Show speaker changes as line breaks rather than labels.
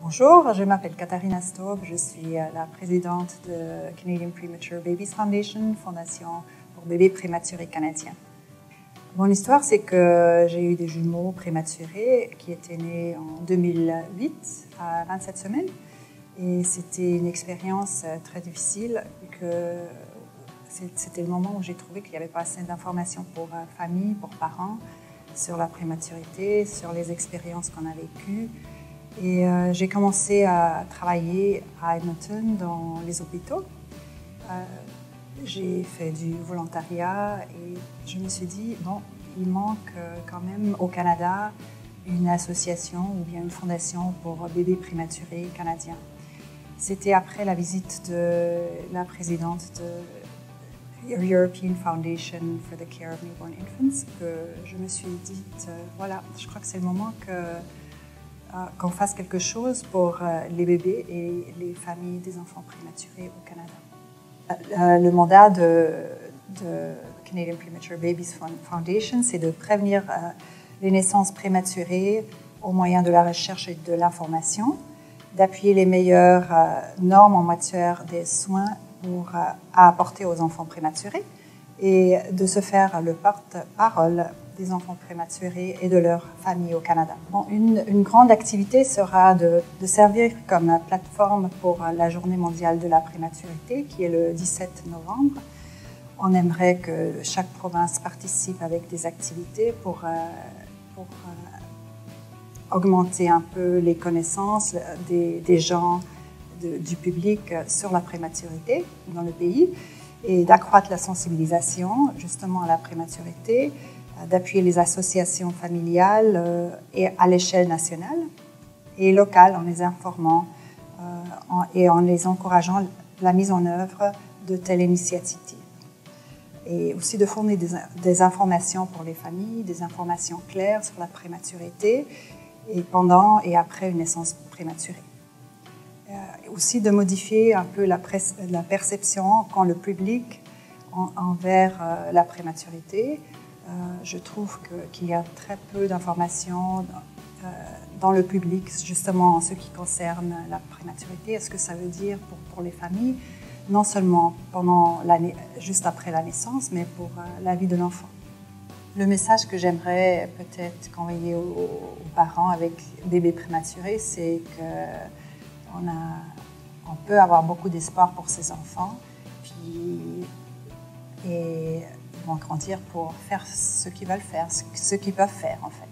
Bonjour, je m'appelle Katharina Staub, je suis la présidente de Canadian Premature Babies Foundation, fondation pour bébés prématurés canadiens. Mon histoire, c'est que j'ai eu des jumeaux prématurés qui étaient nés en 2008 à 27 semaines. Et c'était une expérience très difficile, que c'était le moment où j'ai trouvé qu'il n'y avait pas assez d'informations pour famille, pour parents, sur la prématurité, sur les expériences qu'on a vécues. Et j'ai commencé à travailler à Edmonton dans les hôpitaux. J'ai fait du volontariat et je me suis dit, bon, il manque quand même au Canada une association ou bien une fondation pour bébés prématurés canadiens. C'était après la visite de la présidente de European Foundation for the Care of Newborn Infants que je me suis dit, voilà, je crois que c'est le moment qu'on fasse quelque chose pour les bébés et les familles des enfants prématurés au Canada. Le mandat de Canadian Premature Babies Foundation, c'est de prévenir les naissances prématurées au moyen de la recherche et de l'information, d'appuyer les meilleures normes en matière des soins à apporter aux enfants prématurés et de se faire le porte-parole des enfants prématurés et de leurs familles au Canada. Bon, une grande activité sera de servir comme plateforme pour la Journée mondiale de la prématurité, qui est le 17 novembre. On aimerait que chaque province participe avec des activités pour augmenter un peu les connaissances des gens, du public sur la prématurité dans le pays et d'accroître la sensibilisation justement à la prématurité, d'appuyer les associations familiales et à l'échelle nationale et locale en les informant et en les encourageant la mise en œuvre de telles initiatives. Et aussi de fournir des informations pour les familles, des informations claires sur la prématurité et pendant et après une naissance prématurée. Aussi de modifier un peu la perception qu'ont le public envers la prématurité. Je trouve qu'il y a très peu d'informations dans le public, justement en ce qui concerne la prématurité. Est-ce que ça veut dire pour les familles, non seulement juste après la naissance, mais pour la vie de l'enfant. Le message que j'aimerais peut-être conveyer aux parents avec bébés prématurés, c'est qu'on peut avoir beaucoup d'espoir pour ces enfants, et ils vont grandir pour faire ce qu'ils veulent faire, ce qu'ils peuvent faire en fait.